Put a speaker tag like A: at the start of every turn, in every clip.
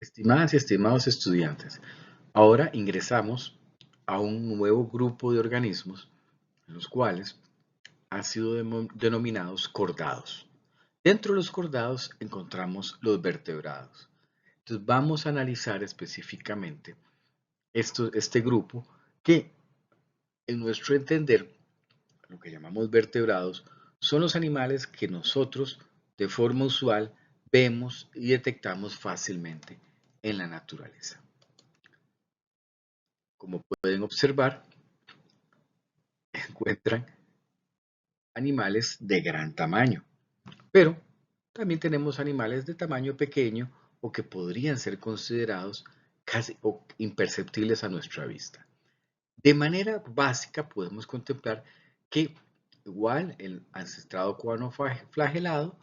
A: Estimadas y estimados estudiantes, ahora ingresamos a un nuevo grupo de organismos, los cuales han sido denominados cordados. Dentro de los cordados encontramos los vertebrados. Entonces vamos a analizar específicamente este grupo que, en nuestro entender, lo que llamamos vertebrados, son los animales que nosotros de forma usual vemos y detectamos fácilmente en la naturaleza. Como pueden observar, encuentran animales de gran tamaño, pero también tenemos animales de tamaño pequeño o que podrían ser considerados casi o imperceptibles a nuestra vista. De manera básica podemos contemplar que igual el ancestrado cubano flagelado,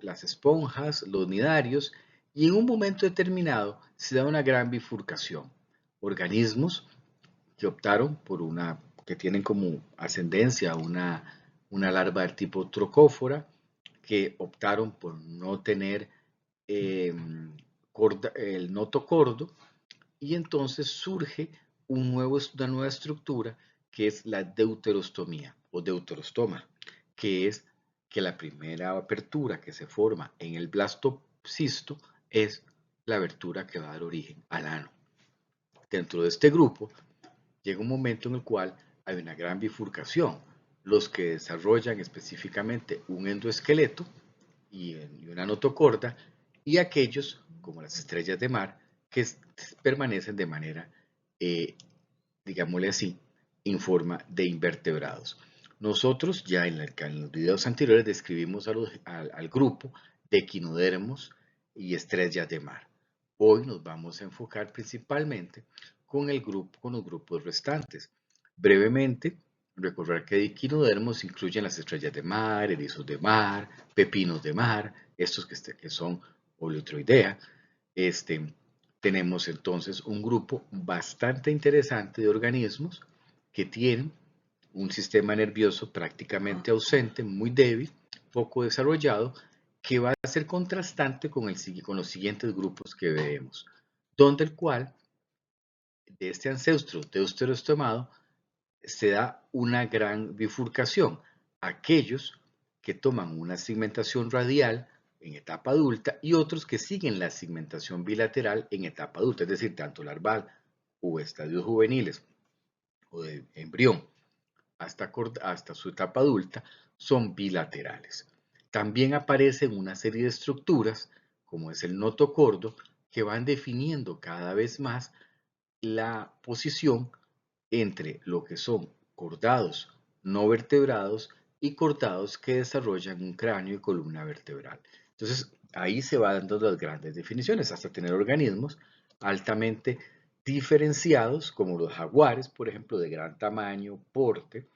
A: las esponjas, los nidarios, y en un momento determinado se da una gran bifurcación. Organismos que optaron por que tienen como ascendencia una larva del tipo trocófora, que optaron por no tener eh, el notocordo, y entonces surge una nueva estructura que es la deuterostomía o deuterostoma, que es que la primera apertura que se forma en el blastocisto es la abertura que va a dar origen al ano. Dentro de este grupo llega un momento en el cual hay una gran bifurcación. Los que desarrollan específicamente un endoesqueleto y una notocorda, y aquellos, como las estrellas de mar, que permanecen de manera, digámosle así, en forma de invertebrados. Nosotros ya en los videos anteriores describimos al grupo de equinodermos y estrellas de mar. Hoy nos vamos a enfocar principalmente con los grupos restantes. Brevemente, recordar que equinodermos incluyen las estrellas de mar, erizos de mar, pepinos de mar, estos que son oleotroidea. Tenemos entonces un grupo bastante interesante de organismos que tienen un sistema nervioso prácticamente ausente, muy débil, poco desarrollado, que va a ser contrastante con los siguientes grupos que veremos, donde el cual de este ancestro deuterostomado se da una gran bifurcación. Aquellos que toman una segmentación radial en etapa adulta y otros que siguen la segmentación bilateral en etapa adulta, es decir, tanto larval o estadios juveniles o de embrión hasta su etapa adulta son bilaterales. También aparecen una serie de estructuras, como es el notocordo, que van definiendo cada vez más la posición entre lo que son cordados no vertebrados y cordados que desarrollan un cráneo y columna vertebral. Entonces, ahí se van dando las grandes definiciones, hasta tener organismos altamente diferenciados, como los jaguares, por ejemplo, de gran tamaño, porte,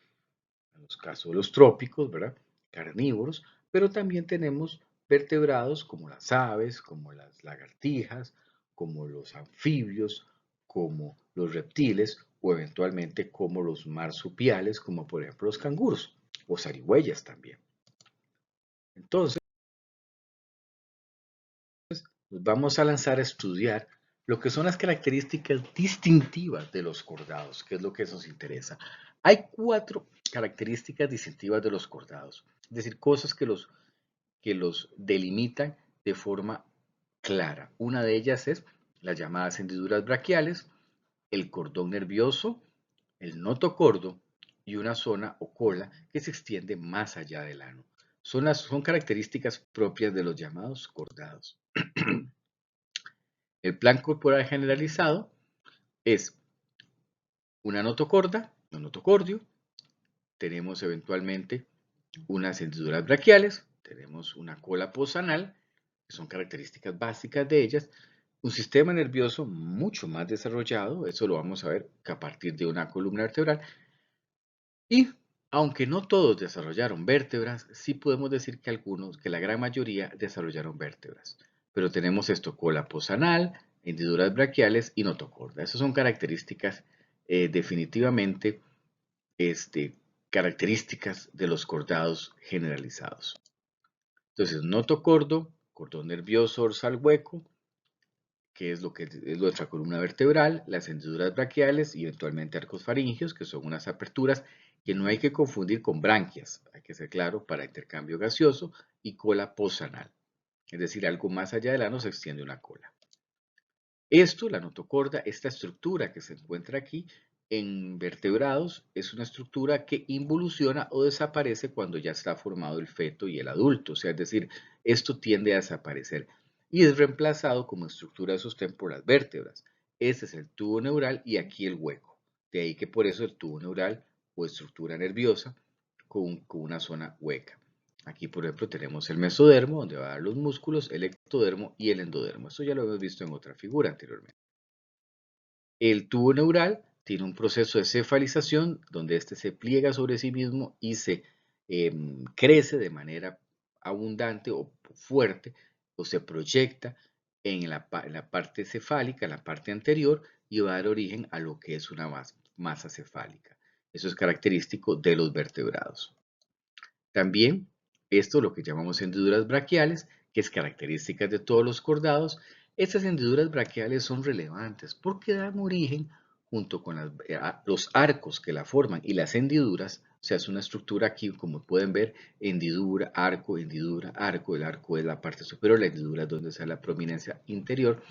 A: en los casos de los trópicos, ¿verdad? Carnívoros, pero también tenemos vertebrados como las aves, como las lagartijas, como los anfibios, como los reptiles o eventualmente como los marsupiales, como por ejemplo los canguros o zarigüeyas también. Entonces, nos vamos a lanzar a estudiar lo que son las características distintivas de los cordados, que es lo que nos interesa. Hay 4 características distintivas de los cordados, es decir, cosas que los delimitan de forma clara. Una de ellas es las llamadas hendiduras braquiales, el cordón nervioso, el notocordo y una zona o cola que se extiende más allá del ano. Son características propias de los llamados cordados. El plan corporal generalizado es una notocorda, un notocordio, tenemos eventualmente unas hendiduras braquiales, tenemos una cola posanal, que son características básicas de ellas, un sistema nervioso mucho más desarrollado, eso lo vamos a ver que a partir de una columna vertebral, y aunque no todos desarrollaron vértebras, sí podemos decir que algunos, que la gran mayoría desarrollaron vértebras. Pero tenemos esto, cola posanal, hendiduras braquiales y notocorda. Esas son características definitivamente características de los cordados generalizados. Entonces, notocordo, cordón nervioso dorsal hueco, que es lo que es nuestra columna vertebral, las hendiduras braquiales y eventualmente arcos faríngeos, que son unas aperturas que no hay que confundir con branquias, hay que ser claro, para intercambio gaseoso, y cola posanal, es decir, algo más allá del ano se extiende una cola. Esto, la notocorda, esta estructura que se encuentra aquí en vertebrados, es una estructura que involuciona o desaparece cuando ya está formado el feto y el adulto, o sea, es decir, esto tiende a desaparecer y es reemplazado como estructura de sostén por las vértebras. Este es el tubo neural y aquí el hueco. De ahí que por eso el tubo neural o estructura nerviosa con una zona hueca. Aquí, por ejemplo, tenemos el mesodermo, donde va a dar los músculos, el ectodermo y el endodermo. Esto ya lo hemos visto en otra figura anteriormente. El tubo neural tiene un proceso de cefalización, donde éste se pliega sobre sí mismo y se crece de manera abundante o fuerte, o se proyecta en la parte cefálica, en la parte anterior, y va a dar origen a lo que es una masa cefálica. Eso es característico de los vertebrados. También esto lo que llamamos hendiduras braquiales, que es característica de todos los cordados. Estas hendiduras braquiales son relevantes porque dan origen, junto con los arcos que la forman y las hendiduras, o sea, es una estructura aquí, como pueden ver, hendidura, arco, el arco es la parte superior, la hendidura es donde está la prominencia interior.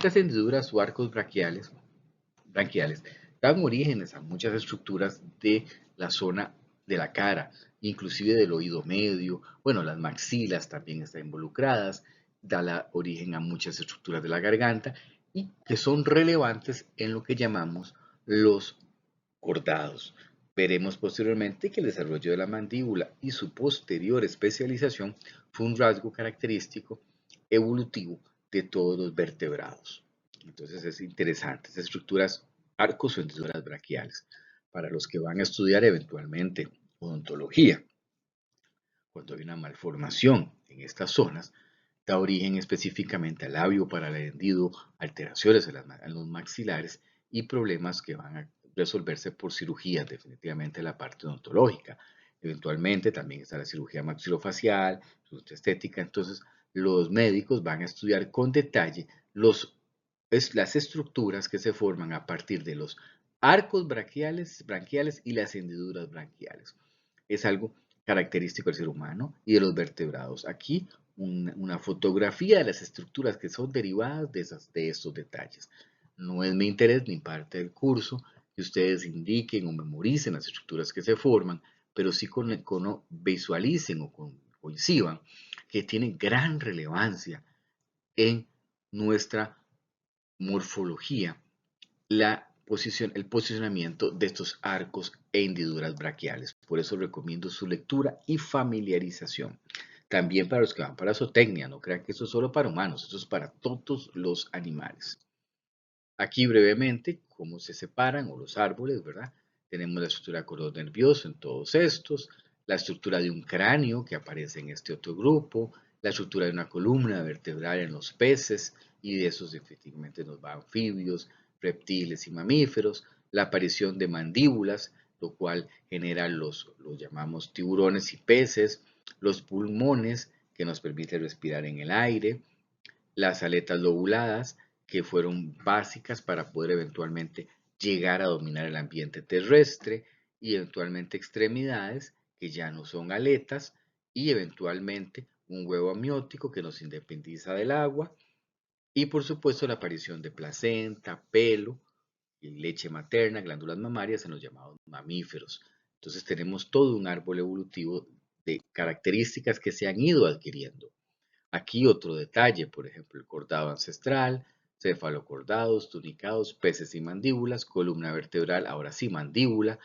A: Las hendiduras o arcos branquiales dan orígenes a muchas estructuras de la zona de la cara, inclusive del oído medio, bueno, las maxilas también están involucradas, da origen a muchas estructuras de la garganta y que son relevantes en lo que llamamos los cordados. Veremos posteriormente que el desarrollo de la mandíbula y su posterior especialización fue un rasgo característico evolutivo de todos los vertebrados. Entonces es interesante, esas estructuras arcos o hendiduras braquiales. Para los que van a estudiar eventualmente odontología, cuando hay una malformación en estas zonas, da origen específicamente al labio paralendido, alteraciones en los maxilares y problemas que van a resolverse por cirugías, definitivamente la parte odontológica. Eventualmente también está la cirugía maxilofacial, cirugía estética, entonces los médicos van a estudiar con detalle las estructuras que se forman a partir de los arcos branquiales y las hendiduras branquiales. Es algo característico del ser humano y de los vertebrados. Aquí una fotografía de las estructuras que son derivadas de estos detalles. No es mi interés ni parte del curso que ustedes indiquen o memoricen las estructuras que se forman, pero sí visualicen o coincidan que tienen gran relevancia en nuestra morfología el posicionamiento de estos arcos e hendiduras braquiales. Por eso recomiendo su lectura y familiarización. También para los que van para zootecnia, no crean que esto es solo para humanos, esto es para todos los animales. Aquí brevemente, cómo se separan o los árboles, ¿verdad? Tenemos la estructura del cordón nervioso en todos estos, la estructura de un cráneo que aparece en este otro grupo, la estructura de una columna vertebral en los peces, y de esos efectivamente nos va anfibios, reptiles y mamíferos, la aparición de mandíbulas, lo cual genera los llamamos tiburones y peces, los pulmones que nos permiten respirar en el aire, las aletas lobuladas que fueron básicas para poder eventualmente llegar a dominar el ambiente terrestre y eventualmente extremidades que ya no son aletas y eventualmente un huevo amniótico que nos independiza del agua y por supuesto la aparición de placenta, pelo, y leche materna, glándulas mamarias en los llamados mamíferos. Entonces tenemos todo un árbol evolutivo de características que se han ido adquiriendo. Aquí otro detalle, por ejemplo, el cordado ancestral, cefalocordados, tunicados, peces y mandíbulas, columna vertebral, ahora sí mandíbula,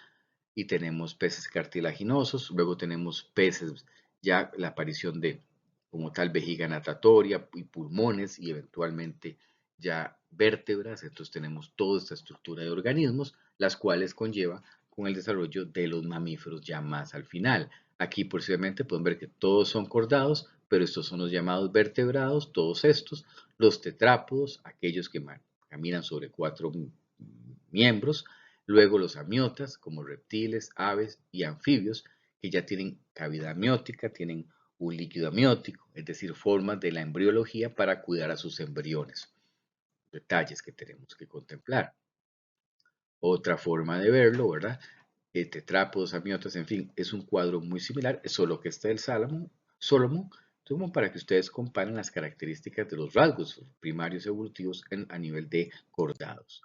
A: y tenemos peces cartilaginosos, luego tenemos peces, ya la aparición de como tal vejiga natatoria y pulmones y eventualmente ya vértebras, entonces tenemos toda esta estructura de organismos, las cuales conlleva con el desarrollo de los mamíferos ya más al final. Aquí posiblemente pueden ver que todos son cordados, pero estos son los llamados vertebrados, todos estos, los tetrápodos, aquellos que caminan sobre 4 miembros, luego los amiotas, como reptiles, aves y anfibios, que ya tienen cavidad amniótica, tienen un líquido amniótico, es decir, formas de la embriología para cuidar a sus embriones. detalles que tenemos que contemplar. Otra forma de verlo, ¿verdad? Tetrápodos, amiotas, en fin, es un cuadro muy similar, solo que este del Solomon, como para que ustedes comparen las características de los rasgos primarios evolutivos a nivel de cordados.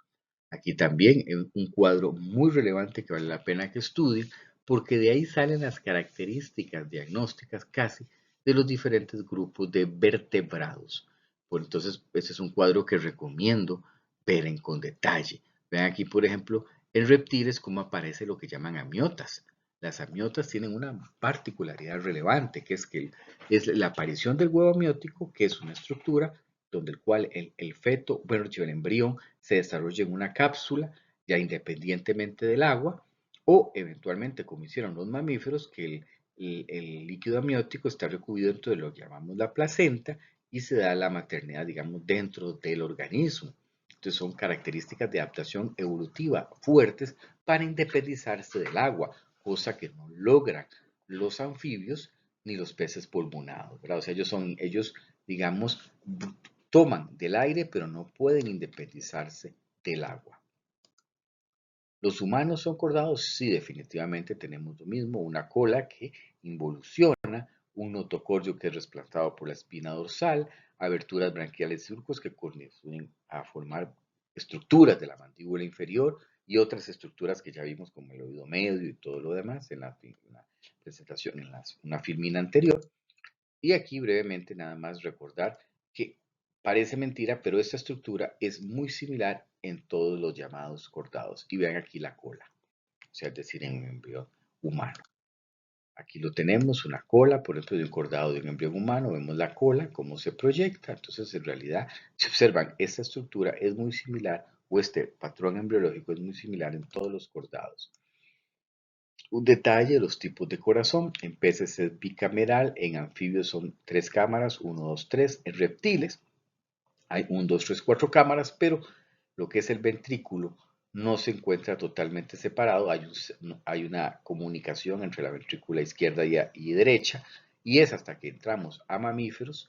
A: Aquí también es un cuadro muy relevante que vale la pena que estudien, porque de ahí salen las características diagnósticas casi de los diferentes grupos de vertebrados. Pues entonces, este es un cuadro que recomiendo ver con detalle. Vean aquí, por ejemplo, en reptiles cómo aparece lo que llaman amiotas. Las amiotas tienen una particularidad relevante, que es la aparición del huevo amiótico, que es una estructura donde el cual el feto, bueno, el embrión se desarrolla en una cápsula, ya independientemente del agua, o eventualmente, como hicieron los mamíferos, que el líquido amniótico está recubierto dentro de lo que llamamos la placenta y se da la maternidad, digamos, dentro del organismo. Entonces son características de adaptación evolutiva fuertes para independizarse del agua, cosa que no logran los anfibios ni los peces pulmonados, ¿verdad? O sea, ellos, digamos, toman del aire, pero no pueden independizarse del agua. ¿Los humanos son cordados? Sí, definitivamente tenemos lo mismo, una cola que involuciona, un notocordio que es desplazado por la espina dorsal, aberturas branquiales y surcos que corresponden a formar estructuras de la mandíbula inferior y otras estructuras que ya vimos como el oído medio y todo lo demás en la presentación, una filmina anterior. Y aquí brevemente nada más recordar que parece mentira, pero esta estructura es muy similar en todos los llamados cordados. Y vean aquí la cola, o sea, es decir, en un embrión humano. Aquí lo tenemos, una cola, por ejemplo, de un cordado de un embrión humano, vemos la cola, cómo se proyecta. Entonces, en realidad, si observan, esta estructura es muy similar, o este patrón embriológico es muy similar en todos los cordados. Un detalle de los tipos de corazón. En peces es bicameral, en anfibios son 3 cámaras, 1, 2, 3. En reptiles hay 1, 2, 3, 4 cámaras, pero lo que es el ventrículo no se encuentra totalmente separado. Hay una comunicación entre la ventrícula izquierda y derecha, y es hasta que entramos a mamíferos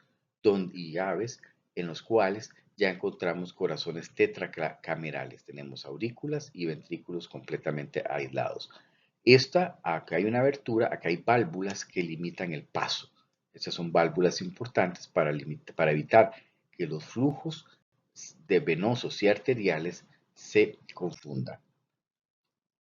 A: y aves en los cuales ya encontramos corazones tetracamerales. Tenemos aurículas y ventrículos completamente aislados. Acá hay una abertura, acá hay válvulas que limitan el paso. Estas son válvulas importantes para evitar que los flujos de venosos y arteriales se confundan.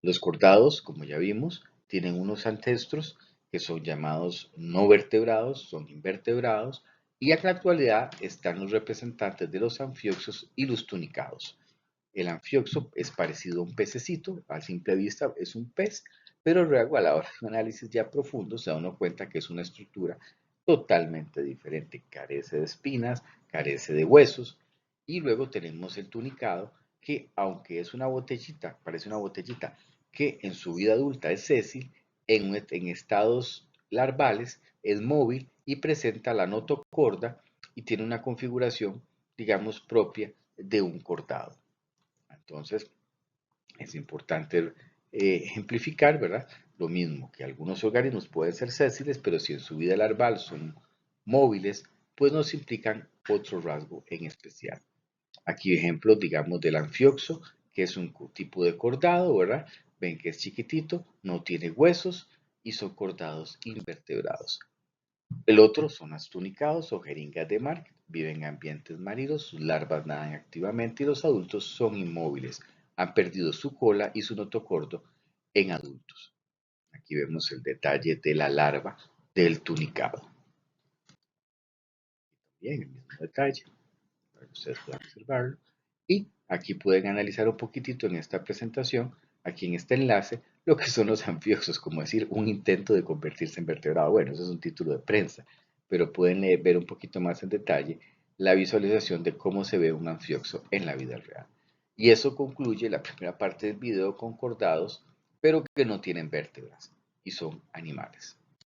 A: Los cordados, como ya vimos, tienen unos ancestros que son llamados no vertebrados, son invertebrados, y en la actualidad están los representantes de los anfioxos y los tunicados. El anfioxo es parecido a un pececito, a simple vista es un pez, pero luego a la hora de un análisis ya profundo se da uno cuenta que es una estructura totalmente diferente, carece de espinas, carece de huesos, y luego tenemos el tunicado, que aunque es una botellita, parece una botellita, que en su vida adulta es sésil, en estados larvales es móvil y presenta la notocorda y tiene una configuración, digamos, propia de un cordado. Entonces, es importante ejemplificar, ¿verdad? Lo mismo que algunos organismos pueden ser sésiles, pero si en su vida larval son móviles, pues nos implican otro rasgo en especial. Aquí ejemplos, digamos, del anfioxo, que es un tipo de cordado, ¿verdad? Ven que es chiquitito, no tiene huesos y son cordados invertebrados. El otro son astunicados o jeringas de mar, viven en ambientes marinos, sus larvas nadan activamente y los adultos son inmóviles, han perdido su cola y su notocordo en adultos. Aquí vemos el detalle de la larva del tunicado. Bien, el mismo detalle, para que ustedes puedan observarlo. Y aquí pueden analizar un poquitito en esta presentación, aquí en este enlace, lo que son los anfioxos, como decir, un intento de convertirse en vertebrado. Bueno, eso es un título de prensa, pero pueden ver un poquito más en detalle la visualización de cómo se ve un anfioxo en la vida real. Y eso concluye la primera parte del video con cordados, pero que no tienen vértebras y son animales.